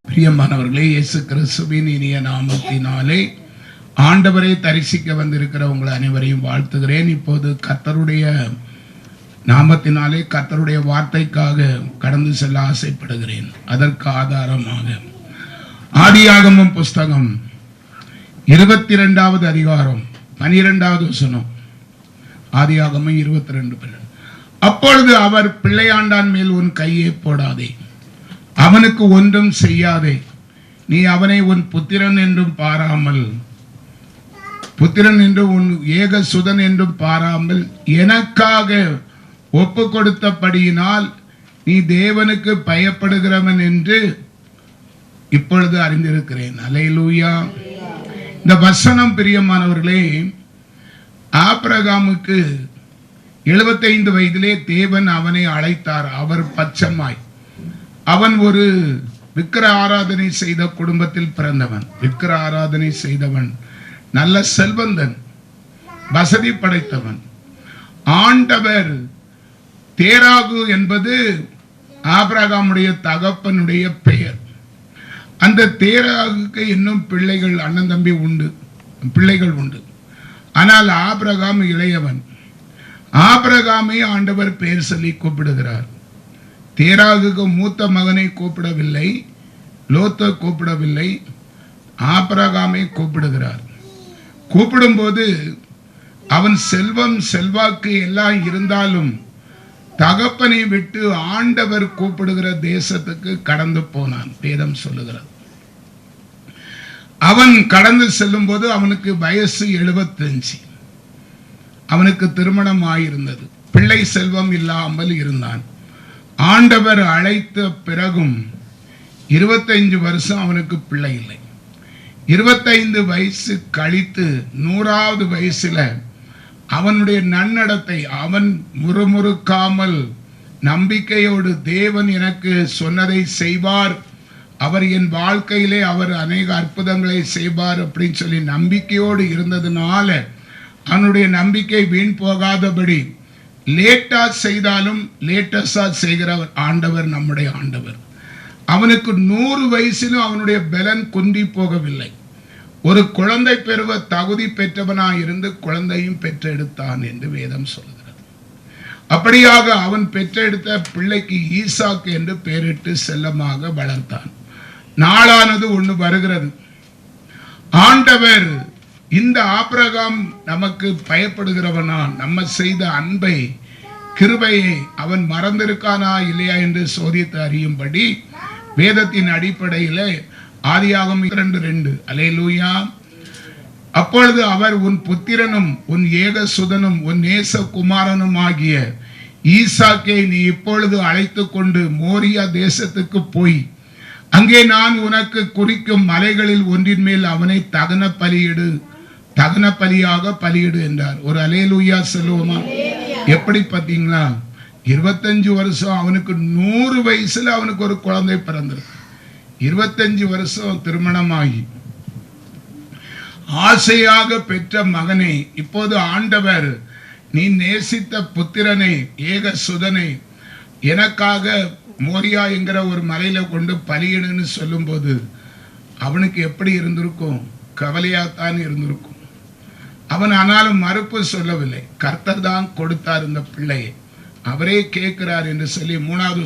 பிரியமானவர்களே, இயேசு கிறிஸ்துவின் இனிய நாமத்தினாலே ஆண்டவரை தரிசிக்க வந்திருக்கிற உங்கள் அனைவரையும் வாழ்த்துகிறேன். இப்போது கர்த்தருடைய நாமத்தினாலே கர்த்தருடைய வார்த்தைக்காக கடந்து செல்ல ஆசைப்படுகிறேன். அதற்கு ஆதாரமாக ஆதியாகமம் புஸ்தகம் 22வது அதிகாரம் 12வது வசனம். ஆதியாகமம் 22:12. அப்பொழுது அவர் பிள்ளையாண்டான் மேல் உன் கையை போடாதே, அவனுக்கு ஒன்றும் செய்யாதே, நீ அவனை உன் புத்திரன் என்றும் பாராமல், புத்திரன் என்றும் உன் ஏக சுதன் என்றும் பாராமல் எனக்காக ஒப்பு கொடுத்தபடியினால் நீ தேவனுக்கு பயப்படுகிறவன் என்று இப்பொழுது அறிந்திருக்கிறேன். அல்லேலூயா. இந்த வசனம் பிரியமானவர்களே, ஆபிரகாமுக்கு 75 வயதிலே தேவன் அவனை அழைத்தார். அவர் பச்சமாய், அவன் ஒரு விக்கிர ஆராதனை செய்த குடும்பத்தில் பிறந்தவன். விக்கிர ஆராதனை செய்தவன், நல்ல செல்வந்தன், வசதி படைத்தவன். ஆண்டவர் தேராகு என்பது ஆபிரகாமுடைய தகப்பனுடைய பெயர். அந்த தேராகுக்கு இன்னும் பிள்ளைகள், அண்ணன் தம்பி உண்டு, பிள்ளைகள் உண்டு. ஆனால் ஆபிரகாம் இளையவன். ஆபிரகாமை ஆண்டவர் பெயர் சொல்லி கூப்பிடுகிறார். தேராகுக்கு மூத்த மகனை கூப்பிடவில்லை, லோத்தை கூப்பிடவில்லை, ஆபிரகாமை கூப்பிடுகிறார். கூப்பிடும்போது அவன் செல்வம் செல்வாக்கு எல்லாம் இருந்தாலும் தகப்பனை விட்டு ஆண்டவர் கூப்பிடுகிற தேசத்துக்கு கடந்து போனான். வேதம் சொல்லுகிறது. அவன் கடந்து செல்லும் போது அவனுக்கு வயசு 75. அவனுக்கு திருமணம் ஆயிருந்தது. பிள்ளை செல்வம் இல்லாமல் இருந்தான். ஆண்டவர் அழைத்த பிறகும் 25 வருஷம் அவனுக்கு பிள்ளை இல்லை. 25 வயசு கழித்து 100வது வயசுல அவனுடைய நன்னடத்தை, அவன் முறுமுறுக்காமல் நம்பிக்கையோடு தேவன் எனக்கு சொன்னதை செய்வார், அவர் என் வாழ்க்கையிலே அவர் அநேக அற்புதங்களை செய்வார் அப்படின்னு சொல்லி நம்பிக்கையோடு இருந்ததுனால அவனுடைய நம்பிக்கை வீண் போகாதபடி லேட்டா செய்தாலும் லேட்டஸ்டா செய்கிற ஆண்டவர் நம்முடைய ஆண்டவர். அவனுக்கு 100 வயசிலும் அவனுடைய பலன் குன்றி போகவில்லை. ஒரு குழந்தை பெறுவ தகுதி பெற்றவனாய் இருந்து குழந்தையும் பெற்றெடுத்தான் என்று வேதம் சொல்கிறது. அப்படியாக அவன் பெற்றெடுத்த பிள்ளைக்கு ஈசாக்கு என்று பெயரிட்டு செல்லமாக வளர்த்தான். நாளானது ஒன்று வருகிறது. ஆண்டவர் இந்த ஆபிரகாம் நமக்கு பயப்படுகிறவனா, நம்ம செய்த அன்பை, கிருபையை அவன் மறந்திருக்கானா இல்லையா என்று சோதித்து அறியும்படி வேதத்தின் அடிப்படையில் ஆதியாகமம் 22:2. அல்லேலூயா. அப்பொழுது அவர் உன் புத்திரனும் உன் ஏக சுதனும் உன் நேச குமாரனும் ஆகிய ஈசாக்கை நீ இப்பொழுது அழைத்து கொண்டு மோரியா தேசத்துக்கு போய் அங்கே நான் உனக்கு குறிக்கும் மலைகளில் ஒன்றின் மேல் அவனை தகன பலியாக பலியிடு என்றார். ஒரு அல்லேலூயா சொல்லுவோமா? எப்படி பார்த்தீங்களா? 25 வருஷம் அவனுக்கு 100 வயசுல அவனுக்கு ஒரு குழந்தை பிறந்திருக்கு. 25 வருஷம் திருமணமாகி ஆசையாக பெற்ற மகனை இப்போது ஆண்டவர் நீ நேசித்த புத்திரனை ஏக சுதனை எனக்காக மோரியா என்கிற ஒரு மலையில கொண்டு பலியிடுன்னு சொல்லும்போது அவனுக்கு எப்படி இருந்திருக்கும்? கவலையாத்தான் இருந்திருக்கும். அவன் ஆனாலும் மறுப்பு சொல்லவில்லை. கர்த்தர் தான் கொடுத்தார் இந்த பிள்ளையை, அவரே கேட்கிறார் என்று சொல்லி 3வது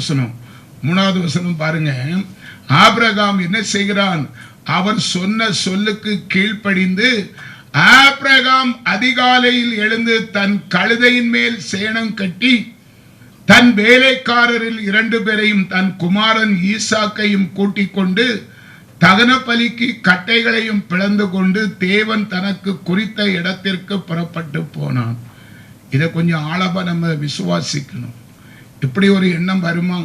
வசனம் பாருங்க. ஆபிரகாம் என்ன செய்கிறான்? அவர் சொன்ன சொல்லுக்கு கீழ்ப்படிந்து ஆபிரகாம் அதிகாலையில் எழுந்து தன் கழுதையின் மேல் சேணம் கட்டி தன் வேலைக்காரரில் 2 பேரையும் தன் குமாரன் ஈசாக்கையும் கூட்டிக் கொண்டு தகன பலிக்கு கட்டைகளையும் பிளந்து கொண்டு தேவன் தனக்கு குறித்த இடத்திற்கு புறப்பட்டு போனான். இதை கொஞ்சம் ஆழமா நம்ம விசுவாசிக்கணும். இப்படி ஒரு எண்ணம் வருமா?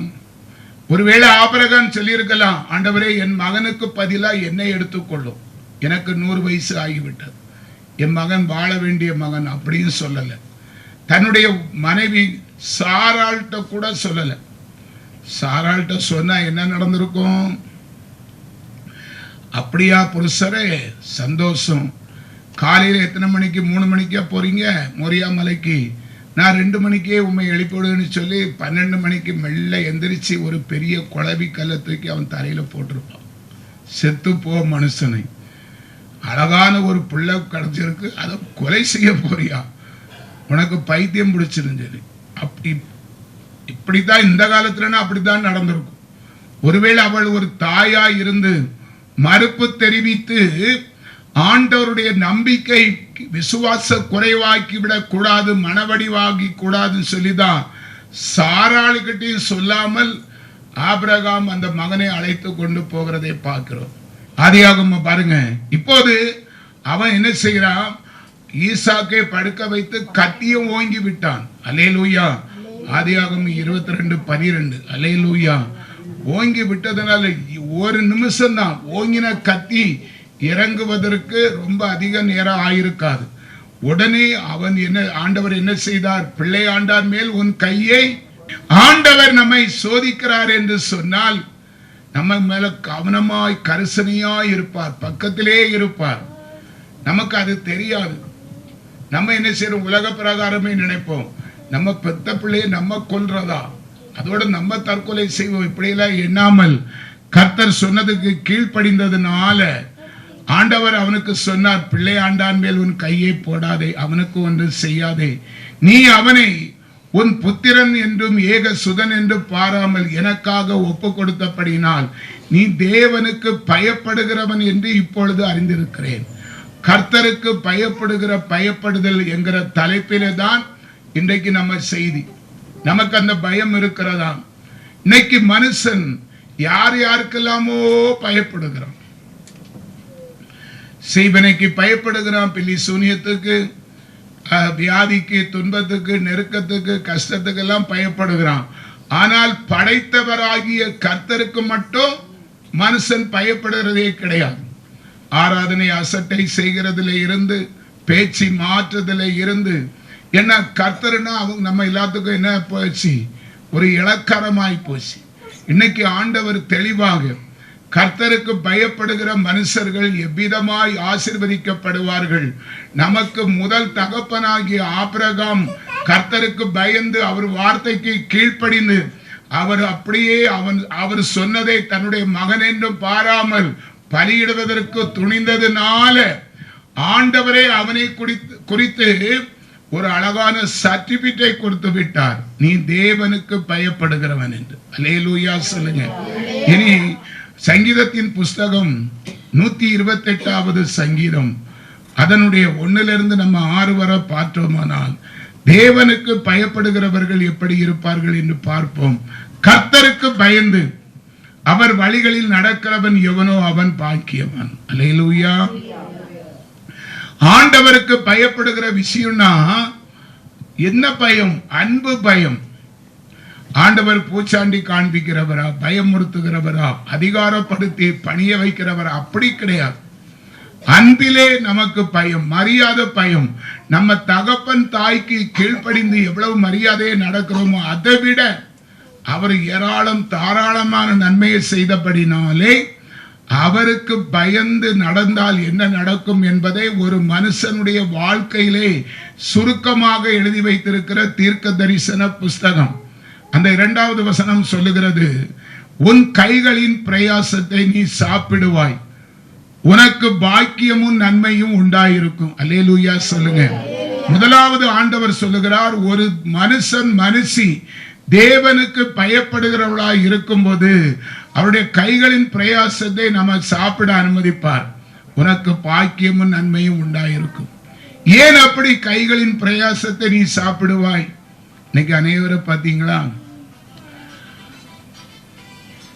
ஒருவேளை ஆபிரகாம் சொல்லியிருக்கலாம், ஆண்டவரே என் மகனுக்கு பதிலா என்னை எடுத்துக்கொள்ளும், எனக்கு 100 வயசு ஆகிவிட்டது, என் மகன் வாழ வேண்டிய மகன் அப்படின்னு சொல்லல. தன்னுடைய மனைவி சாராள்கிட்ட கூட சொல்லல. சாராள்கிட்ட சொன்னா என்ன நடந்திருக்கும்? அப்படியா புருஷரே, சந்தோஷம். காலையில் எத்தனை மணிக்கு? 3 மணிக்கா போறீங்க மோரியா மலைக்கு? நான் 2 மணிக்கே உண்மை எழுப்பிவிடுன்னு சொல்லி 12 மணிக்கு மெல்ல எந்திரிச்சு ஒரு பெரிய குழவி கல்லை தூக்கி அவன் தலையில போட்டிருப்பான். செத்து போ மனுஷனை, அழகான ஒரு பிள்ளை கிடைச்சிருக்கு, அதை கொலை செய்ய போறியா, உனக்கு பைத்தியம் பிடிச்சிருந்து. அப்படி இப்படித்தான் இந்த காலத்துல அப்படித்தான் நடந்திருக்கும். ஒருவேளை அவள் ஒரு தாயா இருந்து மறுப்பு தெரிவித்து ஆண்டவருடைய நம்பிக்கை விசுவாச குறைவாக்கி விடக் கூடாது, மனவடிவாகி கூடாதுன்னு சொல்லிதான் சாராளுக்கிட்டையும் சொல்லாமல் ஆபிரகாம் அந்த மகனை அழைத்து கொண்டு போகிறதை பார்க்கிறோம். ஆதியாகமம் பாருங்க. இப்போது அவன் என்ன செய்கிறான், ஈசாக்கை படுக்க வைத்து கத்தியும் ஓங்கி விட்டான். அல்லேலூயா. ஆதியாகமம் 22:12. அல்லேலூயா. ஓங்கி விட்டதனால ஒரு நிமிஷம் தான் ஓங்கின கத்தி இறங்குவதற்கு ரொம்ப அதிக நேரம் ஆயிருக்காது. உடனே அவன் ஆண்டவர் என்ன செய்தார், பிள்ளை ஆண்டார் மேல் உன் கையை, ஆண்டவர் நம்மை சோதிக்கிறார் என்று சொன்னால் நம்ம மேல கவனமாய் கரிசனையாய் இருப்பார், பக்கத்திலே இருப்பார். நமக்கு அது தெரியாது. நம்ம என்ன செய்யறோம், உலக பிரகாரமே நினைப்போம், நம்ம பெத்த பிள்ளையை நம்ம கொல்றதா, அதோட நம்ம தற்கொலை செய்வோம். இப்படியெல்லாம் எண்ணாமல் கர்த்தர் சொன்னதுக்கு கீழ்ப்படிந்ததுனால ஆண்டவர் அவனுக்கு சொன்னார், பிள்ளை ஆண்டான் மேல் உன் கையை போடாதே, அவனுக்கு ஒன்று செய்யாதே, நீ அவனை உன் புத்திரன் என்றும் ஏக சுதன் என்று பாராமல் எனக்காக ஒப்பு கொடுத்தபடினால் நீ தேவனுக்கு பயப்படுகிறவன் என்று இப்பொழுது அறிந்திருக்கிறேன். கர்த்தருக்கு பயப்படுதல் என்கிற தலைப்பிலே தான் இன்றைக்கு நம்ம செய்தி. நமக்கு அந்த பயம் இருக்கிறதா? இன்னைக்கு மனுஷன் யார் யாருக்கெல்லாமோ பயப்படுகிறான். செய்வனைக்கு பயப்படுகிறான், பில்லி சூனியத்துக்கு, வியாதிக்கு, துன்பத்துக்கு, நெருக்கத்துக்கு, கஷ்டத்துக்கு எல்லாம் பயப்படுகிறான். ஆனால் படைத்தவராகிய கர்த்தருக்கு மட்டும் மனுஷன் பயப்படுகிறதே கிடையாது. ஆராதனை அசட்டை செய்கிறதுல இருந்து, பேச்சு மாற்றுதல இருந்து, என்ன கர்த்தர்னா அவங்க நம்ம எல்லாத்துக்கும் என்ன போச்சு, ஒரு இலக்காரமாய் போச்சு. இன்னைக்கு ஆண்டவர் தெளிவாக கர்த்தருக்கு பயப்படுகிற மனுஷர்கள் எவ்விதமாய் ஆசீர்வதிக்கப்படுவார்கள். நமக்கு முதல் தகப்பனாகிய ஆபிரகாம் கர்த்தருக்கு பயந்து அவர் வார்த்தைக்கு கீழ்ப்படிந்து அவர் அப்படியே அவர் சொன்னதை தன்னுடைய மகன் என்றும் பாராமல் பலியிடுவதற்கு துணிந்ததுனால ஆண்டவரே அவனை குறித்து ஒரு அழகான சர்டிபிகேட் கொடுத்து விட்டார், நீ தேவனுக்கு பயப்படுகிறவன் என்று. அல்லேலூயா சொல்லுங்க. இனி சங்கீதத்தின் புஸ்தகம் 128வது சங்கீதம், அதனுடைய 1லிருந்து நம்ம 6 வரை பார்த்தோமானால் தேவனுக்கு பயப்படுகிறவர்கள் எப்படி இருப்பார்கள் என்று பார்ப்போம். கர்த்தருக்கு பயந்து அவர் வழிகளில் நடக்கிறவன் எவனோ அவன் பாக்கியவான். அல்லேலூயா. ஆண்டவருக்கு பயப்படுகிற விஷயம்னா என்ன பயம்? அன்பு பயம். ஆண்டவர் பூச்சாண்டி காண்பிக்கிறவரா, பயமுறுத்துகிறவரா, அதிகாரப்படுத்தி பணிய வைக்கிறவரா? அப்படி கிடையாது. அன்பிலே நமக்கு பயம், மரியாதை பயம். நம்ம தகப்பன் தாய்க்கு கீழ்ப்படிந்து எவ்வளவு மரியாதையை நடக்கிறோமோ அதை விட அவர் ஏராளம் தாராளமான நன்மையை செய்தபடினாலே அவருக்கு பயந்து நடந்தால் என்ன நடக்கும் என்பதை ஒரு மனுஷனுடைய வாழ்க்கையிலே சுருக்கமாக எழுதி வைத்திருக்கிற தீர்க்க தரிசன புஸ்தகம். அந்த 2வது வசனம் சொல்லுகிறது, உன் கைகளின் பிரயாசத்தை நீ சாப்பிடுவாய், உனக்கு பாக்கியமும் நன்மையும் உண்டாயிருக்கும். அல்லேலூயா சொல்லுங்க. முதலாவது ஆண்டவர் சொல்லுகிறார், ஒரு மனுஷி தேவனுக்கு பயப்படுகிறவளாய் இருக்கும்போது அவருடைய கைகளின் பிரயாசத்தை நம்ம சாப்பிட அனுமதிப்பார், உனக்கு பாக்கியமும் நன்மையும் உண்டாயிருக்கும். ஏன் அப்படி கைகளின் பிரயாசத்தை நீ சாப்பிடுவாய்? இன்னைக்கு அனைவரை பார்த்தீங்களா,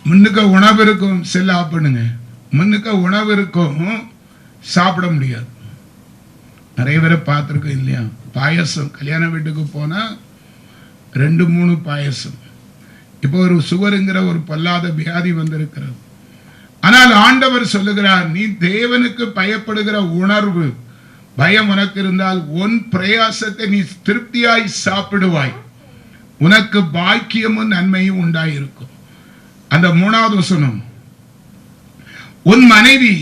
முன்னுக்க உணவு இருக்கும், செல்ல சாப்பிடுங்க, முன்னுக்க உணவு இருக்கும், சாப்பிட முடியாது. நிறைய பேரை பார்த்துருக்கோம் இல்லையா? பாயசம், கல்யாண வீட்டுக்கு போனா 2-3 பாயசம். இப்போ ஒரு சுகருங்கிற ஒரு பொல்லாத வியாதி வந்திருக்கிறது. ஆனால் ஆண்டவர் சொல்லுகிறார், நீ தேவனுக்கு பயப்படுகிற உணர்வு பயம் உனக்கு இருந்தால் உன் பிரயாசத்தை நீ திருப்தியாய் சாப்பிடுவாய், உனக்கு பாக்கியமும் நன்மையும் உண்டாயிருக்கும். அந்த 3வது வசனம், உன் மனைவி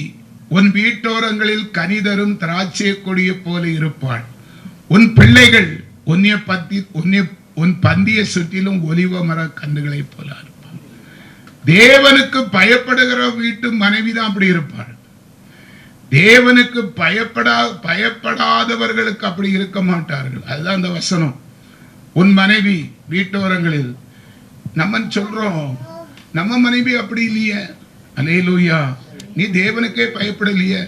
உன் வீட்டோரங்களில் கனிதரும் திராட்சை கொடியை போல இருப்பாள், உன் பிள்ளைகள் உன் பந்தியை சுற்றிலும் ஒலிவ மர கன்றுகளை போல இருப்பாள். தேவனுக்கு பயப்படுகிற வீட்டு மனைவி தான் அப்படி இருப்பாள். தேவனுக்கு பயப்படாதவர்களுக்கு அப்படி இருக்க மாட்டார்கள். அதுதான் அந்த வசனம். உன் மனைவி வீட்டோரங்களில். நம்ம சொல்றோம் நம்ம மனைவி அப்படி இல்லையே. அல்லேலூயா. நீ தேவனுக்கே பயப்படலையே,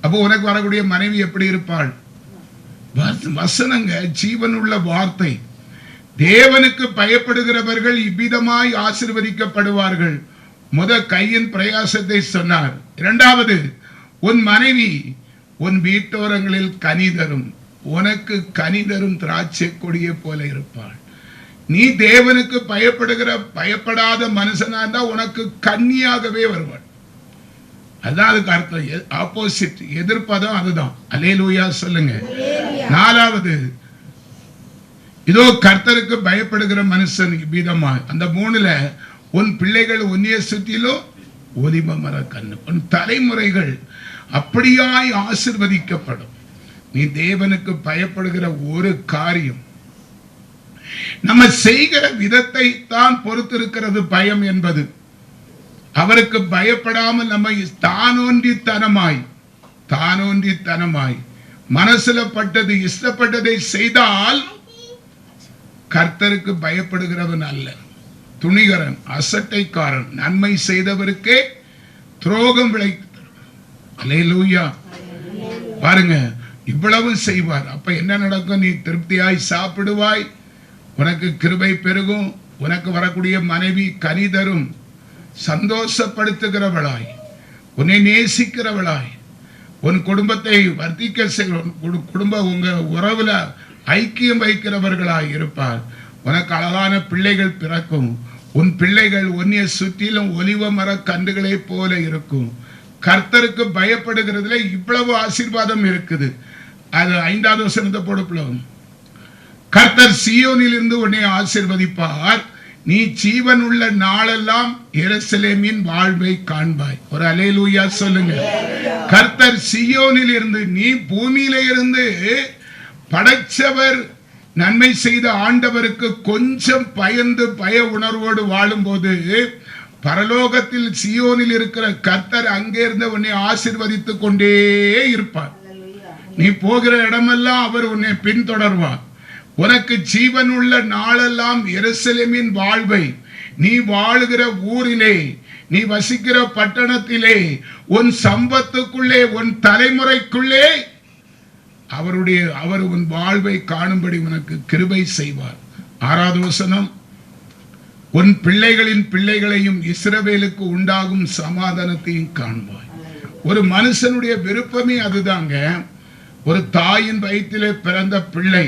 அப்போ உனக்கு வரக்கூடிய மனைவி எப்படி இருப்பாள்? வசனங்க ஜீவனுள்ள வார்த்தை. தேவனுக்கு பயப்படுகிறவர்கள் இவ்விதமாய் ஆசீர்வதிக்கப்படுவார்கள். கையின் பிரயாசத்தை சொன்னார். இரண்டாவது, உன் மனைவி உன் வீட்டோரங்களில் கனி தரும், உனக்கு கனி தரும் திராட்சை கொடியை போல இருப்பாள். நீ தேவனுக்கு பயப்படாத மனுஷனா இருந்தா உனக்கு கன்னியாகவே வருவாள். அதுதான் அதுக்கு அர்த்தம். ஆப்போசிட், எதிர்ப்பதம் அதுதான். அல்லேலூயா சொல்லுங்க. நாலாவது, இதோ கர்த்தருக்கு பயப்படுகிற மனுஷன் இவ்விதமா. அந்த 3ல உன் பிள்ளைகள் உன்னைய சுற்றிலும் ஒலிவ மர கன்று. உன் தலைமுறைகள் அப்படியாய் ஆசீர்வதிக்கப்படும். நீ தேவனுக்கு பயப்படுகிற ஒரு காரியம். நம்ம செய்கிற விதத்தை தான் பொறுத்திருக்கிறது பயம் என்பது. அவருக்கு பயப்படாமல் நம்ம தானோன்றித்தனமாய் மனசுல பட்டது இஷ்டப்பட்டதை செய்தால் கர்த்தருக்கு பயப்படுகிறவன் அல்ல, துணிகரன், அசட்டைக்காரன், நன்மை செய்தவருக்கே துரோகம் விளைவித்தவர். அல்லேலூயா. பாருங்க, இவ்வளவு செய்வார். அப்ப என்ன நடக்கும்? நீ திருப்தியாய் சாப்பிடுவாய், உனக்கு கிருபை பெருகும், உனக்கு வரக்கூடிய மனைவி கனி தரும், சந்தோஷப்படுத்துகிறவளாய், உன்னை நேசிக்கிறவளாய், உன் குடும்பத்தை வர்த்திக்க குடும்ப உங்க உறவுல ஐக்கியம் வைக்கிறவர்களாய் இருப்பார். உனக்கு அழகான பிள்ளைகள் பிறக்கும். உன் பிள்ளைகள் உன்னைய சுற்றிலும் ஒலிவ மர கன்றுகளை போல இருக்கும். கர்த்தருக்கு பயப்படுகிறதுல இவ்வளவு ஆசீர்வாதம் இருக்குது. அது 5வது வசனத்தை போடுப்போம். கர்த்தர் சீயோனில் இருந்து உன்னை ஆசீர்வதிப்பார், நீ ஜீவன் உள்ள நாளெல்லாம் எருசலேமின் வாழ்வை காண்பாய். ஒரு அல்லேலூயா சொல்லுங்க. கர்த்தர் சீயோனில் இருந்து, நீ பூமியில இருந்து படைச்சவர் நன்மை செய்த ஆண்டவருக்கு கொஞ்சம் பயந்து பய உணர்வோடு வாழும் போது பரலோகத்தில் சீயோனில் இருக்கிற கர்த்தர் அங்கே இருந்து உன்னை ஆசீர்வதித்துக் கொண்டே இருப்பார். நீ போகிற இடமெல்லாம் அவர் உன்னை பின்தொடர்வார். உனக்கு ஜீவன் உள்ள நாளெல்லாம் எருசலேமின் வாழ்வை, நீ வாழுகிற ஊரிலே, நீ வசிக்கிற பட்டணத்திலே, உன் சம்பத்துக்குள்ளே, உன் தலைமுறைக்குள்ளே அவர் உன் வாழ்வை காணும்படி உனக்கு கிருபை செய்வார். 6வது வசனம், உன் பிள்ளைகளின் பிள்ளைகளையும் இஸ்ரவேலுக்கு உண்டாகும் சமாதானத்தையும் காண்பாய். ஒரு மனுஷனுடைய விருப்பமே அதுதாங்க. ஒரு தாயின் வயிற்றிலே பிறந்த பிள்ளை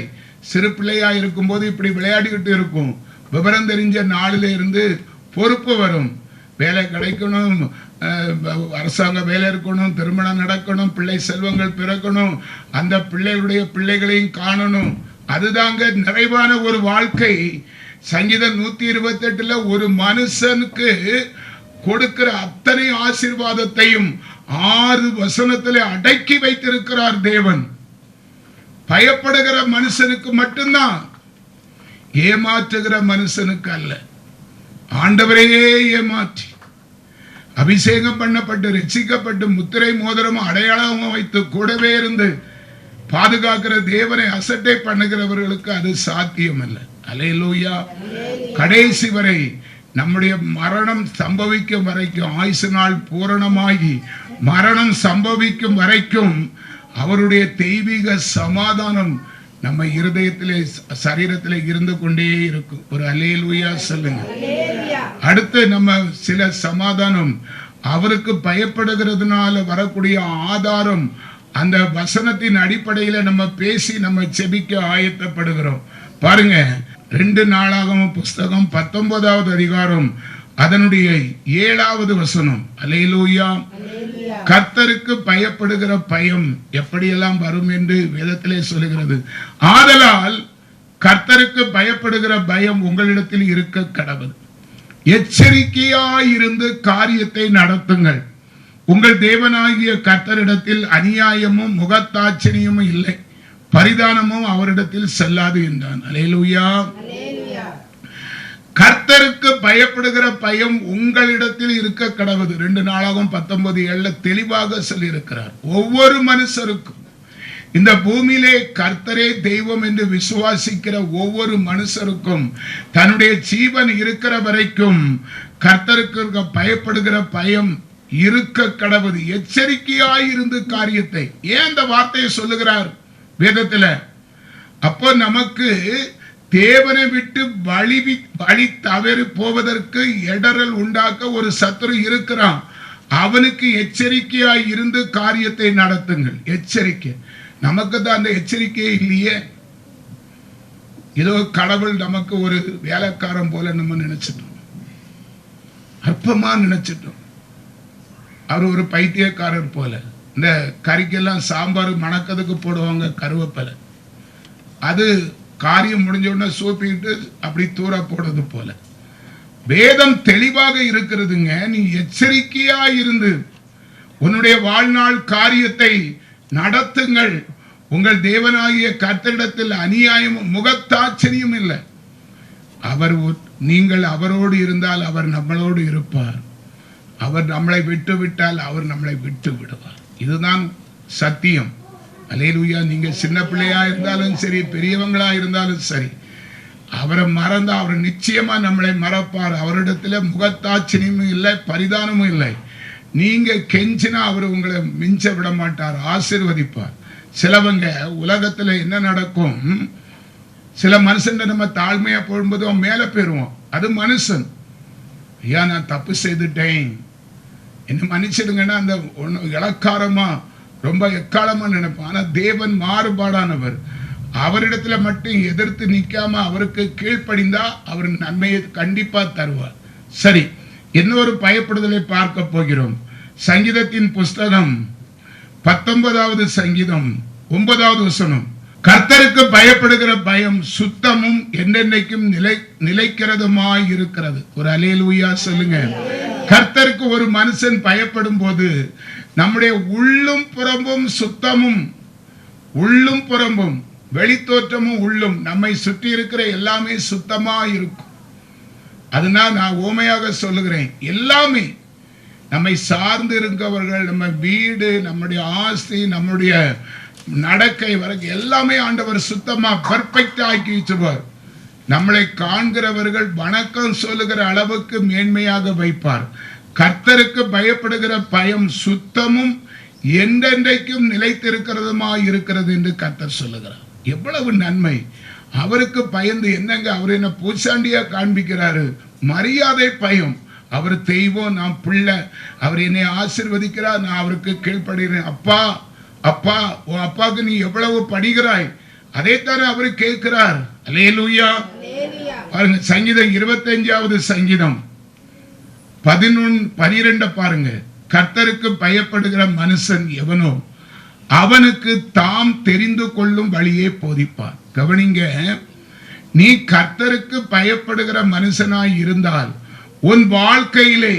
சிறு பிள்ளையா இருக்கும் போது இப்படி விளையாடிக்கிட்டு இருக்கும். விவரம் தெரிஞ்ச நாளில இருந்து பொறுப்பு வரும். வேலை கிடைக்கணும், அரசாங்க வேலை இருக்கணும், திருமணம் நடக்கணும், பிள்ளை செல்வங்கள் பிறக்கணும், அந்த பிள்ளைகளுடைய பிள்ளைகளையும் காணணும். அதுதாங்க நிறைவான ஒரு வாழ்க்கை. சங்கீதம் 128ல ஒரு மனுஷனுக்கு கொடுக்கிற அத்தனை ஆசீர்வாதத்தையும் 6 வசனத்திலே அடக்கி வைத்திருக்கிறார் தேவன். பயப்படுகிற மனுஷனுக்கு மட்டும்தான், ஏமாற்றுகிற மனுஷனுக்கு அல்ல. ஆண்டவரையே ஏமாற்றி அபிஷேகம் பண்ணப்பட்டு ரட்சிக்கப்பட்டு முத்திரை மோதிரமும் அடையாளமும் வைத்து கூடவே இருந்து பாதுகாக்கிற தேவனை அசட்டை பண்ணுகிறவர்களுக்கு அது சாத்தியம் அல்ல. அல்லேலூயா. கடைசி வரை நம்முடைய மரணம் சம்பவிக்கும் வரைக்கும், ஆயுசு நாள் பூரணமாகி மரணம் சம்பவிக்கும் வரைக்கும் அவருடைய தெய்வீக சமாதானம் நம்ம இருதயத்திலே சரீரத்திலே இருந்து கொண்டே இருக்கும். ஒரு அல்லேலூயா சொல்லுங்க. அடுத்து நம்ம சில சமாதானம் அவருக்கு பயப்படுகிறதுனால வரக்கூடிய ஆதாரம், அந்த வசனத்தின் அடிப்படையில நம்ம பேசி நம்ம செபிக்க ஆயத்தப்படுகிறோம். பாருங்க, 2 நாளாகமம் புஸ்தகம் 19வது அதிகாரம் அதனுடைய 7வது வசனம். அல்லேலூயா. கர்த்தருக்கு பயப்படுகிற பயம் எப்படியெல்லாம் வரும் என்று வேதத்திலே சொல்லுகிறது. ஆதலால் கர்த்தருக்கு பயப்படுகிற பயம் உங்களிடத்தில் இருக்க கடவுள். எச்சரிக்கையாயிருந்து காரியத்தை நடத்துங்கள். உங்கள் தேவனாகிய கர்த்தரிடத்தில் அநியாயமும் முகத்தாட்சணியமும் இல்லை. பரிதானமும் அவரிடத்தில் செல்லாது என்றான். அல்லேலூயா. கர்த்தருக்கு பயப்படுகிற பயம் உங்களிடத்தில் இருக்க கடவுது. 2 நாளாகவும் 19:7 தெளிவாக சொல்லி இருக்கிறார். ஒவ்வொரு மனுஷருக்கும் இந்த பூமியிலே கர்த்தரே தெய்வம் என்று விசுவாசிக்கிற ஒவ்வொரு மனுஷருக்கும் தன்னுடைய ஜீவன் இருக்கிற வரைக்கும் கர்த்தருக்கு பயப்படுகிற பயம் இருக்க கடவுது. எச்சரிக்கையாயிருந்து காரியத்தை ஏன் இந்த வார்த்தையை சொல்லுகிறார் வேதத்துல? அப்போ நமக்கு தேவனை விட்டு வழி தவறி போவதற்கு இடரல் உண்டாக்க ஒரு சத்துரு இருக்கிறான். அவனுக்கு எச்சரிக்கையாய் இருந்து காரியத்தை நடத்துங்கள். எச்சரிக்கை நமக்கு தான் அந்த எச்சரிக்கையே இல்லையே. ஏதோ கடவுள் நமக்கு ஒரு வேலைக்காரன் போல நம்ம நினைச்சிட்டோம், அற்பமா நினைச்சிட்டோம். அவர் ஒரு பைத்தியக்காரர் போல. இந்த கறிக்கெல்லாம் சாம்பார் மணக்கிறதுக்கு போடுவாங்க கருவேப்பிலை, அது காரியம் முடிஞ்ச உடனே சோப்பிட்டு அப்படி தூர போடுறது போல. வேதம் தெளிவாக இருக்கிறதுங்க. நீ எச்சரிக்கையா இருந்து உன்னுடைய வாழ்நாள் காரியத்தை நடத்துங்கள். உங்கள் தேவனாகிய கர்த்தரிடத்தில் அநியாயமும் முகத்தாட்சணியும் இல்லை. நீங்கள் அவரோடு இருந்தால் அவர் நம்மளோடு இருப்பார். அவர் நம்மளை விட்டு விட்டால் அவர் நம்மளை விட்டு விடுவார். இதுதான் சத்தியம். அல்லேலூயா. நீங்க சின்ன பிள்ளையா இருந்தாலும் சரி, பெரியவங்களா இருந்தாலும் சரி, அவரை மறந்தா அவர் நிச்சயமா நம்மளை மறப்பார். அவரிடத்துல முகத்தாட்சணியமும் இல்லை, பரிதானமும் இல்லை. நீங்க கெஞ்சினா அவர் உங்களை மிஞ்ச விட மாட்டார், ஆசீர்வதிப்பார். சிலவங்க உலகத்துல என்ன நடக்கும், சில மனுஷன் நம்ம தாழ்மையா போடும்போது அவன் மேல போயிருவோம். அது மனுஷன். ஐயா நான் தப்பு செய்துட்டேன் என்ன மன்னிச்சிடுங்கன்னா அந்த இளக்காரமா ரொம்ப எக்காலமா நினைப்பான். ஆனா தேவன் மாறுபாடானவர். அவரிடத்துல மட்டும் எதிர்த்து நிக்காம அவருக்கு கீழ்ப்படிந்தா அவர் நன்மையை கண்டிப்பா தருவார். சரி, இன்னொரு பயப்படுதலை பார்க்க போகிறோம். சங்கீதத்தின் புஸ்தகம் 19வது சங்கீதம் 9வது வசனம். கர்த்தருக்கு பயப்படுகிற பயம் சுத்தமும் என்றென்றைக்கும் நிலைக்கிறதுமாய் இருக்கிறது. ஒரு அல்லேலூயா சொல்லுங்க. கர்த்தருக்கு ஒரு மனுஷன் பயப்படும் போது நம்முடைய உள்ளும் புறம்பும் சுத்தமும், உள்ளும் புறம்பும், வெளித்தோற்றமும் உள்ளும், நம்மை சுற்றி இருக்கிற எல்லாமே சுத்தமா இருக்கும். அதனால நான் ஓமையாக சொல்லுகிறேன், எல்லாமே நம்மை சார்ந்து இருக்கவர்கள், நம்ம வீடு, நம்முடைய ஆஸ்தி, நம்முடைய நடக்கை வரைக்கும் எல்லாமே ஆண்டவர் சுத்தமா பர்ஃபெக்டா ஆக்கி வச்சுவார். நம்மளை காண்கிறவர்கள் வணக்கம் சொல்லுகிற அளவுக்கு மேன்மையாக வைப்பார். கர்த்தருக்கு பயப்படுகிற பயம் சுத்தமும் என்றென்றைக்கும் நிலைத்திருக்கிறதுமா இருக்கிறது என்று கர்த்தர் சொல்லுகிறார். எவ்வளவு நன்மை! அவருக்கு பயந்து என்னங்க, அவர் என்ன பூச்சாண்டியா காண்பிக்கிறாரு? மரியாதை பயம். அவர் தெய்வம், நான் பிள்ளை, அவர் என்னை ஆசீர்வதிக்கிறார், நான் அவருக்கு கீழ்ப்படுகிறேன். அப்பா அப்பா, உன் அப்பாவுக்கு நீ எவ்வளவு படிக்கிறாய், அதைத்தானே அவரு கேட்கிறார். அல்லேலூயா. பாருங்க, சங்கீதம் 25வது சங்கீதம் 11-12 பாருங்க. கர்த்தருக்கு பயப்படுகிற மனுஷன் எவனோ அவனுக்கு தாம் தெரிந்து கொள்ளும் வழியே போதிப்பார். கவனிங்க, நீ கர்த்தருக்கு பயப்படுகிற மனுஷனாய் இருந்தால் உன் வாழ்க்கையிலே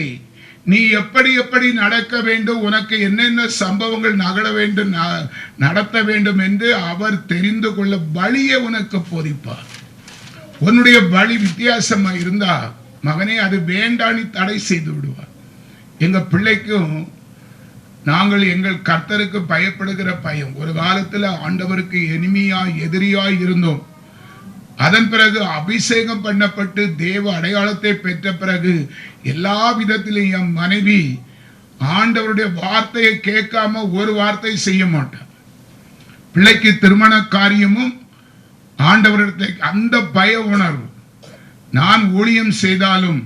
நீ எப்படி எப்படி நடக்க வேண்டும், உனக்கு என்னென்ன சம்பவங்கள் நகர வேண்டும், நடத்த வேண்டும் என்று அவர் தெரிந்து கொள்ள வழியை உனக்கு போதிப்பார். உன்னுடைய வழி வித்தியாசமா இருந்தா மகனே அது வேண்டான்னு தடை செய்து விடுவார். எங்க பிள்ளைக்கும் நாங்கள் எங்கள் கர்த்தருக்கு பயப்படுகிற பயம், ஒரு காலத்துல ஆண்டவருக்கு எதிரியாய் இருந்தோம். அதன் பிறகு அபிஷேகம் பண்ணப்பட்டு தேவ அடையாளத்தை பெற்ற பிறகு எல்லா விதத்திலும் என் மனைவி ஆண்டவருடைய வார்த்தையை கேட்காம ஒரு வார்த்தை செய்ய மாட்டார். பிள்ளைக்கு திருமண காரியமும் ஆண்டவரிடத்தை அந்த பய உணர்வு. நான் ஊழியம் செய்தாலும்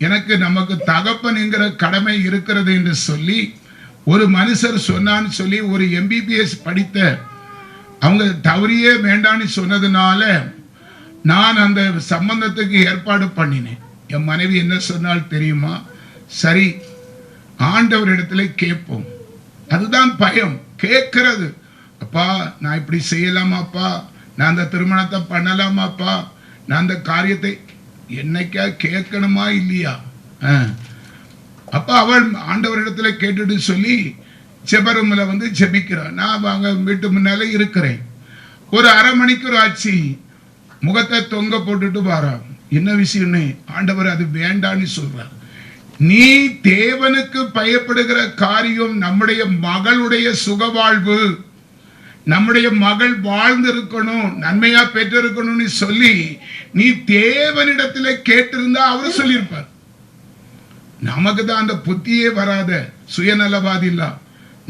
எனக்கு நமக்கு தகப்பன் என்கிற கடமை இருக்கிறது என்று சொல்லி ஒரு மனுஷர் சொன்னான்னு சொல்லி ஒரு MBBS படித்த அவங்க தவறியே வேண்டான்னு சொன்னதுனால நான் அந்த சம்பந்தத்துக்கு ஏற்பாடு பண்ணினேன். என் மனைவி என்ன சொன்னால் தெரியுமா? சரி, ஆண்டவரிடத்துல கேட்போம். அதுதான் பயம், கேட்கிறது. அப்பா நான் இப்படி செய்யலாமாப்பா, நான் அந்த திருமணத்தை பண்ணலாமாப்பா, நான் அந்த காரியத்தை என்னைக்கா கேட்கணுமா இல்லையா? அப்ப அவள் ஆண்டவரிடத்துல கேட்டுட்டு சொல்லி செபருமில் வந்து ஜெபிக்கிறான். நான் வாங்க வீட்டு முன்னாலே இருக்கிறேன். ஒரு அரை மணிக்கு ஆச்சு முகத்தை தொங்க போட்டுட்டு வாராம். என்ன விஷயம்னு ஆண்டவர் அது வேண்டான்னு சொல்றார். நீ தேவனுக்கு பயப்படுகிற காரியம் நம்முடைய மகளுடைய சுகவாழ்வு, நம்முடைய மகள் வாழ்ந்திருக்கணும், நன்மையா பெற்றிருக்கணும்னு சொல்லி நீ தேவனிடத்துல கேட்டிருந்தா அவரு சொல்லியிருப்பார். நமக்கு தான் அந்த புத்தியே வராத சுயநலவாதி இல்ல.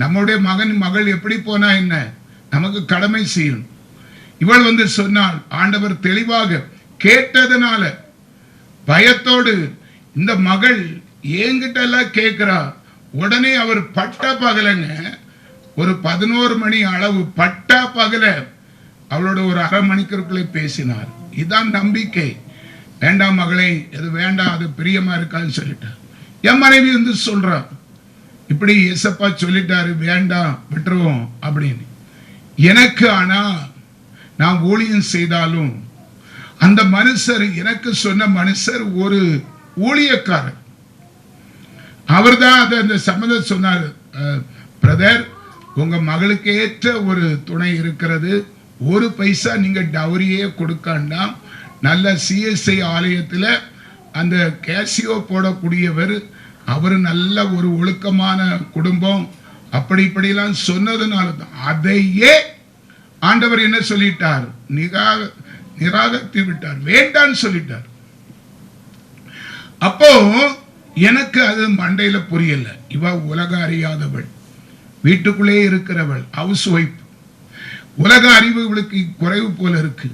நம்முடைய மகள் எப்படி போனா என்ன, நமக்கு கடமை செய்யணும். இவள் சொன்னால் ஆண்டவர் தெளிவாக கேட்டதனால பயத்தோடு இந்த மகள் என்கிட்ட எல்லாம் கேட்கிறா. உடனே அவர் பட்ட பகலங்க ஒரு 11 மணி அளவு பட்ட பகல அவளோட ஒரு அரை மணிக்குள்ள பேசினார். இதான் நம்பிக்கை. வேண்டாம் மகளே, இது வேண்டாம், அது பிரியமா இருக்கான்னு சொல்லிட்டார். என் மனைவி சொல்றா, இப்படி ஏசப்பா சொல்லிட்டாரு, வேண்டாம் விட்டுருவோம் அப்படின்னு. எனக்கு ஆனா நான் ஊழியம் செய்தாலும் அந்த மனுஷர், எனக்கு சொன்ன மனுஷர் ஒரு ஊழியக்காரர். அவர் தான் அந்த சம்பந்தம் சொன்னார். பிரதர், உங்க மகளுக்கு ஏற்ற ஒரு துணை இருக்கிறது, ஒரு பைசா நீங்க டவுரியே கொடுக்காண்டா, நல்ல சிஎஸ்ஐ ஆலயத்துல அந்த கேசியோ போடக்கூடியவர், அவரு நல்ல ஒரு ஒழுக்கமான குடும்பம், அப்படி இப்படிலாம் சொன்னதுனால தான் அதையே ஆண்டவர் என்ன சொல்லிட்டார், நிராகரித்து விட்டார், வேண்டான்னு சொல்லிட்டார். அப்போ எனக்கு அது மண்டையில புரியல. இவ உலக அறியாதவள், வீட்டுக்குள்ளே இருக்கிறவள், ஹவுஸ் ஒய்ஃப், உலக அறிவு இவளுக்கு குறைவு போல இருக்கு.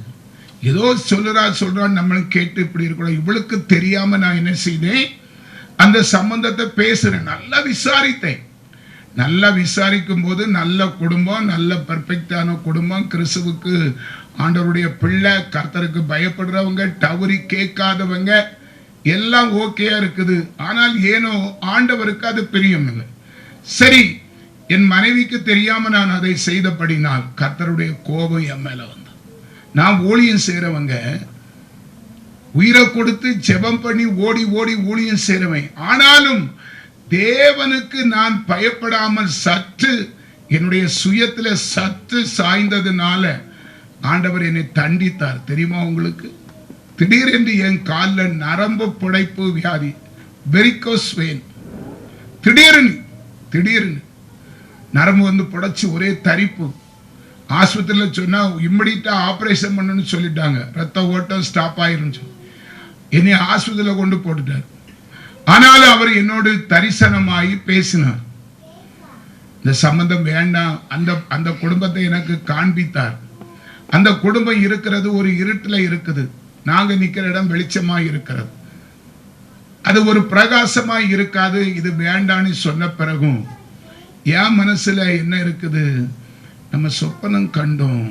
ஏதோ சொல்றான் நம்மளும் கேட்டு இப்படி இருக்கணும். இவளுக்கு தெரியாம நான் என்ன செய்தேன், அந்த சம்பந்தத்தை பேசுறேன். நல்லா விசாரித்தேன். நல்லா விசாரிக்கும் போது நல்ல குடும்பம், நல்ல பெர்ஃபெக்டான குடும்பம், கிறிஸ்துவுக்கு ஆண்டவருடைய பிள்ளை, கர்த்தருக்கு பயப்படுறவங்க, டவுரி கேட்காதவங்க, எல்லாம் ஓகேயா இருக்குது. ஆனால் ஏனோ ஆண்டவருக்கு அது பிரியம் இல்லை. சரி, என் மனைவிக்கு தெரியாம நான் அதை செய்தபடினால் கர்த்தருடைய கோபம் என் மேல வந்து, நான் ஊழியம் செய்யறவங்க, உயிரை கொடுத்து ஜெபம் பண்ணி ஓடி ஓடி ஊழியம் செய்யறவன், ஆனாலும் தேவனுக்கு நான் பயப்படாமல் சற்று என்னுடைய சுயத்துல சற்று சாய்ந்ததுனால ஆண்டவர் என்னை தண்டித்தார். தெரியுமா உங்களுக்கு? திடீரென்று என் காலில் நரம்பு புடைப்பு வியாதி, வெரிகோஸ் வெயின், திடீர்னு நரம்பு புடைச்சு ஒரே தரிப்பு. ஆஸ்பத்திரியில் சொன்னா இம்மிடியா ஆபரேஷன் பண்ணணும்னு சொல்லிட்டாங்க, ரத்த ஓட்டம் ஸ்டாப் ஆயிரும். என்னை ஆஸ்பத்திரியில் கொண்டு போட்டுட்டார். ஆனாலும் அவர் என்னோடு தரிசனமாகி பேசினார். இந்த சம்பந்தம் வேண்டாம், அந்த குடும்பத்தை எனக்கு காண்பித்தார். அந்த குடும்பம் இருக்கிறது ஒரு இருட்டுல இருக்குது, நாங்க நிக்கிற இடம் வெளிச்சமா இருக்கிறது, அது ஒரு பிரகாசமா இருக்காது. இது வேண்டான்னு சொன்ன பிறகும் என் மனசுல என்ன இருக்குது, நம்ம சொப்பனம் கண்டோம்.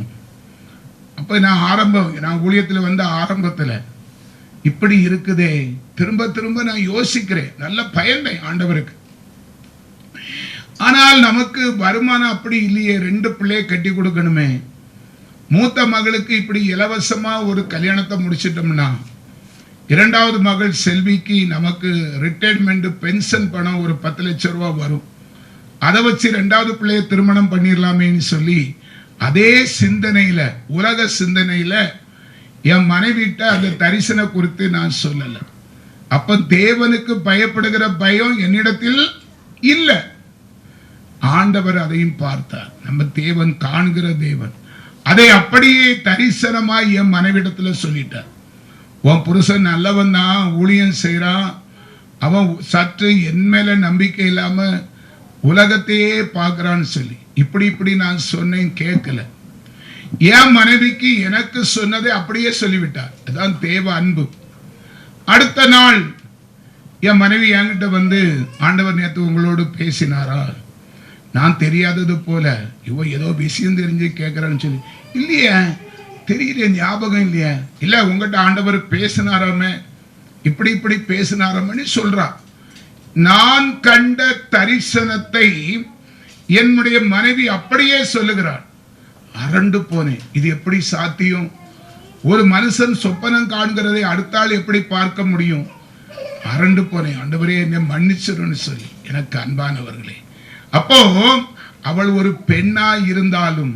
அப்ப நான் ஊழியத்துல வந்த ஆரம்பத்துல இப்படி இருக்குதே, திரும்ப திரும்ப நான் யோசிக்கிறேன். நல்ல பயந்தேன் ஆண்டவருக்கு. ஆனால் நமக்கு வருமானம் அப்படி இல்லையே, 2 பிள்ளையை கட்டி கொடுக்கணுமே. மூத்த மகளுக்கு இப்படி இலவசமா ஒரு கல்யாணத்தை முடிச்சிட்டோம்னா, 2வது மகள் செல்விக்கு நமக்கு ரிட்டையர்மெண்ட் பென்ஷன் பணம் ஒரு 10 லட்சம் ரூபாய் வரும். அதை வச்சு 2வது பிள்ளையை திருமணம் பண்ணிடலாமேன்னு சொல்லி அதே சிந்தனையில, உலக சிந்தனையில என் மனைவிட்ட அந்த தரிசன குறித்து நான் சொல்லல. அப்ப தேவனுக்கு பயப்படுகிற பயம் என்னிடத்தில் இல்ல. ஆண்டவர் அதையும் பார்த்தார். நம்ம தேவன் காண்கிற தேவன். அதை அப்படியே தரிசனமாய் என் மனைவிடத்துல சொல்லிட்டார். உன் புருஷன் நல்லவன் தான், ஊழியம் செய்யறான், அவன் சற்று என் மேல நம்பிக்கை இல்லாம உலகத்தையே பார்க்கிறான்னு சொல்லி இப்படி நான் சொன்னேன், கேட்கல. என் மனைவிக்கு எனக்கு சொன்னதை அப்படியே சொல்லிவிட்டார். அதான் தேவ அன்பு. அடுத்த நாள் என் மனைவி என்கிட்ட ஆண்டவர் நேற்று உங்களோடு பேசினாரா? நான் தெரியாதது போல இவ ஏதோ விஷயம் தெரிஞ்சு கேட்கறான்னு சொல்லி, இல்லையே தெரியல, ஞாபகம் இல்லையே. இல்ல, உங்ககிட்ட ஆண்டவர் பேசினாராமே, இப்படி பேசினாராமன்னு சொல்றா. நான் கண்ட தரிசனத்தை என்னுடைய மனைவி அப்படியே சொல்லுகிறார். அரண்டு போனேன். இது எப்படி சாத்தியம்? ஒரு மனுஷன் சொப்பனம் காண்கிறதை அடுத்த ஆள் எப்படி பார்க்க முடியும்? அரண்டு போனேன். ஆண்டவரே என்னை மன்னிச்சிருன்னு சொல்லி. எனக்கு அன்பானவர்களே, அப்போ அவள் ஒரு பெண்ணா இருந்தாலும்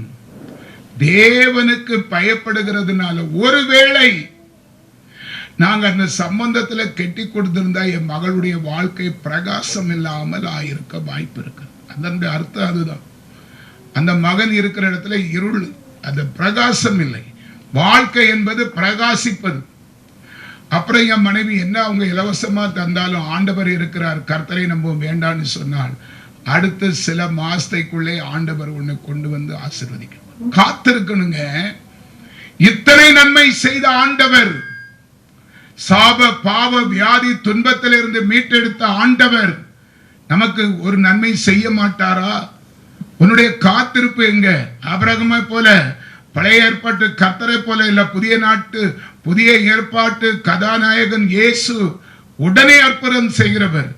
தேவனுக்கு பயப்படுகிறதுனால ஒருவேளை நாங்க அந்த சம்பந்தத்துல கெட்டி கொடுத்திருந்தா என் மகளுடைய வாழ்க்கை பிரகாசம் இல்லாமல் ஆயிருக்க வாய்ப்பு இருக்கு. அதனுடைய அர்த்தம் அதுதான். அந்த மகன் இருக்கிற இடத்துல இருள், அந்த பிரகாசம் இல்லை. வாழ்க்கை என்பது பிரகாசிப்பது. அப்புறம் என் மனைவி என்ன அவங்க இலவசமா தந்தாலும் ஆண்டவர் இருக்கிறார், கர்த்தரை நம்ம வேண்டான்னு சொன்னால் அடுத்த சில மாசத்தைக்குள்ளே ஆண்டவர் உன்னை கொண்டு வந்து ஆசீர்வதிக்கணும். காத்திருக்கணுங்க. இத்தனை நன்மை செய்த ஆண்டவர், சாப பாவ வியாதி துன்பத்திலிருந்து மீட்டெடுத்த ஆண்டவர் நமக்கு ஒரு நன்மை செய்ய மாட்டாரா? உன்னுடைய காத்திருப்பு எங்க? ஆபிரகாமை போல பழைய ஏற்பாட்டு கர்த்தரை போல இல்ல, புதிய ஏற்பாட்டு கதாநாயகன் இயேசு உடனே அற்புதம் செய்கிறவர்.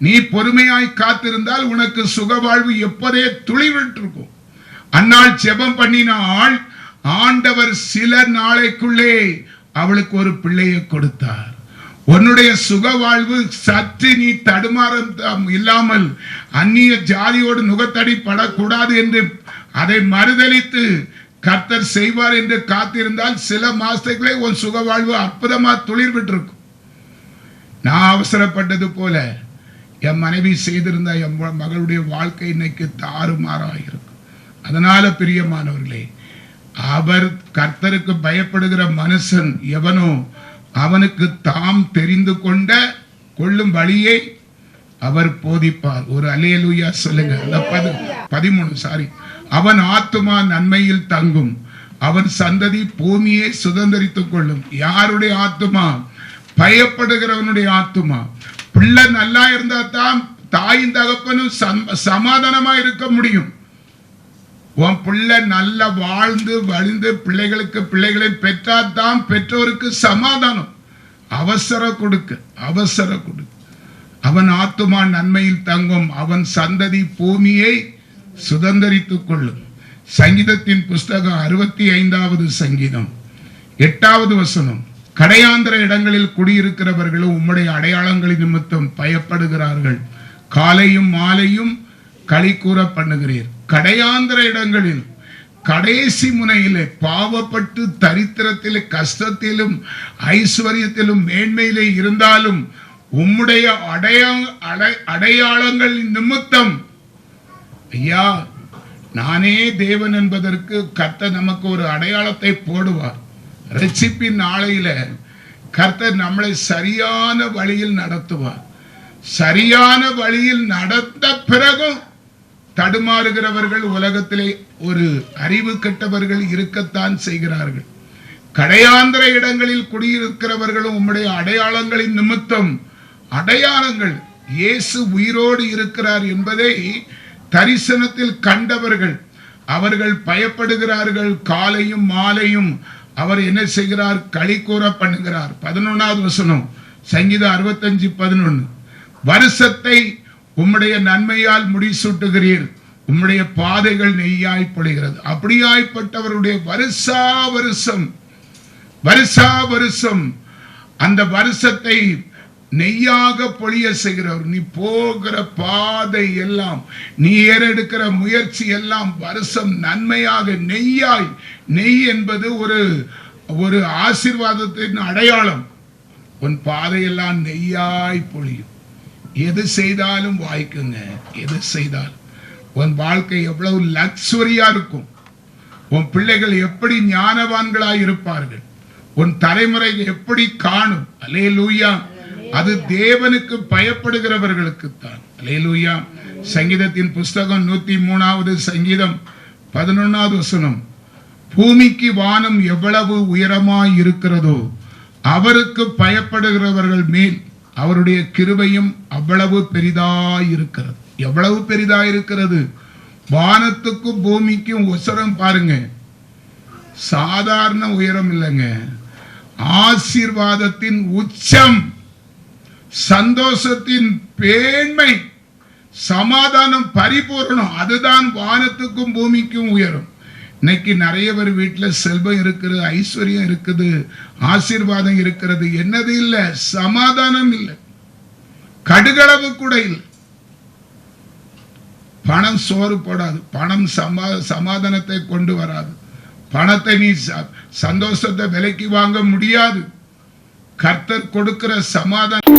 நீ பொறுமையாய் காத்திருந்தால் உனக்கு சுகவாழ்வு எப்போதே துளிவிட்டு இருக்கும். அந்நாள் ஜெபம் பண்ணினால் ஆண்டவர் சில நாளைக்குள்ளே அவளுக்கு ஒரு பிள்ளையை கொடுத்தார். உன்னுடைய சுகவாழ்வு சற்று நீ தடுமாறம் இல்லாமல் அந்நிய ஜாதியோடு நுகத்தடி படக்கூடாது என்று அதை மறுதலித்து கர்த்தர் செய்வார் என்று காத்திருந்தால் சில மாசத்துக்குள்ளே உன் சுகவாழ்வு அற்புதமா துளிர் விட்டிருக்கும். நான் அவசரப்பட்டது போல என் மனைவி செய்திருந்த என் மகளுடைய வாழ்க்கை இன்னைக்கு தாறுமாறாயிருக்கும். அதனால பிரியமானவர்களே, அவர் கர்த்தருக்கு பயப்படுகிற மனுஷன் எவனோ அவனுக்கு தாம் தெரிந்து கொள்ளும் வழியை அவர் போதிப்பார். ஒரு அல்லேலூயா சொல்லுங்க. 13 அவன் ஆத்துமா நன்மையில் தங்கும், அவன் சந்ததி பூமியை சுதந்தரித்துக் கொள்ளும். யாருடைய ஆத்துமா? பயப்படுகிறவனுடைய ஆத்துமா. பிள்ளை நல்லா இருந்தா தான் தாயின் தகப்பனும் சமாதானமா இருக்க முடியும். உன் பிள்ளை நல்லா வாழ்ந்து வழிந்து பிள்ளைகளை பெற்றாதான் பெற்றோருக்கு சமாதானம். அவசர கொடுக்க. அவன் ஆத்துமா நன்மையில் தங்கும், அவன் சந்ததி பூமியை சுதந்தரித்துக் கொள்ளும். சங்கீதத்தின் புஸ்தகம் 65வது சங்கீதம் 8வது வசனம். கடையாந்திர இடங்களில் குடியிருக்கிறவர்களும் உம்முடைய அடையாளங்களின் நிமித்தம் பயப்படுகிறார்கள், காலையும் மாலையும் களி கூற பண்ணுகிறீர். கடையாந்திர இடங்களில் கடைசி முனையிலே பாவப்பட்டு தரித்திரத்திலே கஷ்டத்திலும் ஐஸ்வர்யத்திலும் மேன்மையிலே இருந்தாலும் உம்முடைய அடையாளங்கள் நிமித்தம், ஐயா நானே தேவன் என்பதற்கு கர்த்தர் நமக்கு ஒரு அடையாளத்தை போடுவார். ரட்சிப்பின் நாளையில கர்த்தர் நம்மளை சரியான வழியில் நடத்துவார். சரியான வழியில் நடத்த பிறகும் தடுமாறுகிறவர்கள் உலகத்திலே ஒரு அறிவு கெட்டவர்கள் இருக்கத்தான் செய்கிறார்கள். கடையாந்திர இடங்களில் குடியிருக்கிறவர்களும் உம்முடைய அடையாளங்களின் நிமித்தம், அடையாளங்கள் இயேசு உயிரோடு இருக்கிறார் என்பதை தரிசனத்தில் கண்டவர்கள், அவர்கள் பயப்படுகிறார்கள். காலையும் மாலையும் அவர் என்ன செய்கிறார்? களி கூற பண்ணுகிறார். 11வது வசனம் சங்கீதம் 65:11. வருஷத்தை உம்முடைய நன்மையால் முடிசூட்டுகிறீர், உம்முடைய பாதைகள் நெய்யாய் பொழிகிறது. அப்படியாய்ப்பட்டவருடைய வருஷா வருஷம் அந்த வருஷத்தை நெய்யாக பொழிய செய்கிறவர். நீ போகிற பாதை எல்லாம், நீ ஏறெடுக்கிற முயற்சி எல்லாம் வருஷம் நன்மையாக நெய்யாய். நெய் என்பது ஒரு ஆசீர்வாதத்தின் அடையாளம். உன் பாதையெல்லாம் நெய்யாய் பொழியும். எது செய்தாலும் வாய்க்குங்க. எது செய்தாலும் உன் வாழ்க்கை எவ்வளவு லக்ஸுரியா இருக்கும். உன் பிள்ளைகள் எப்படி ஞானவான்களாய் இருப்பார்கள். உன் தலைமுறை எப்படி காணும். அல்லேலூயா. அது தேவனுக்கு பயப்படுகிறவர்களுக்கு தான். அல்லேலூயா. சங்கீதத்தின் புஸ்தகம் 103வது சங்கீதம் 11வது வசனம். பூமிக்கு வானம் எவ்வளவு உயரமாய் இருக்கிறதோ அவருக்கு பயப்படுகிறவர்கள் மேல் அவருடைய கிருபையும் அவ்வளவு பெரிதாயிருக்கிறது. எவ்வளவு பெரிதாயிருக்கிறது? வானத்துக்கும் பூமிக்கும் உசரம் பாருங்க, சாதாரண உயரம் இல்லைங்க. ஆசீர்வாதத்தின் உச்சம், சந்தோஷத்தின் பேண்மை, சமாதானம் பரிபூர்ணம். அதுதான் வானத்துக்கும் பூமிக்கும் உயரம். இன்னைக்கு நிறைய பேர் வீட்டில் செல்வம் இருக்குது, ஐஸ்வர்யம் இருக்குது, ஆசீர்வாதம் இருக்கிறது. என்னது இல்லை? சமாதானம் இல்லை, கடுகளவு கூட இல்லை. பணம் சோறு போடாது, பணம் சமாதானத்தை கொண்டு வராது. பணத்தை நீ சந்தோஷத்தை விலைக்கு வாங்க முடியாது. கர்த்தர் கொடுக்கிற சமாதானம்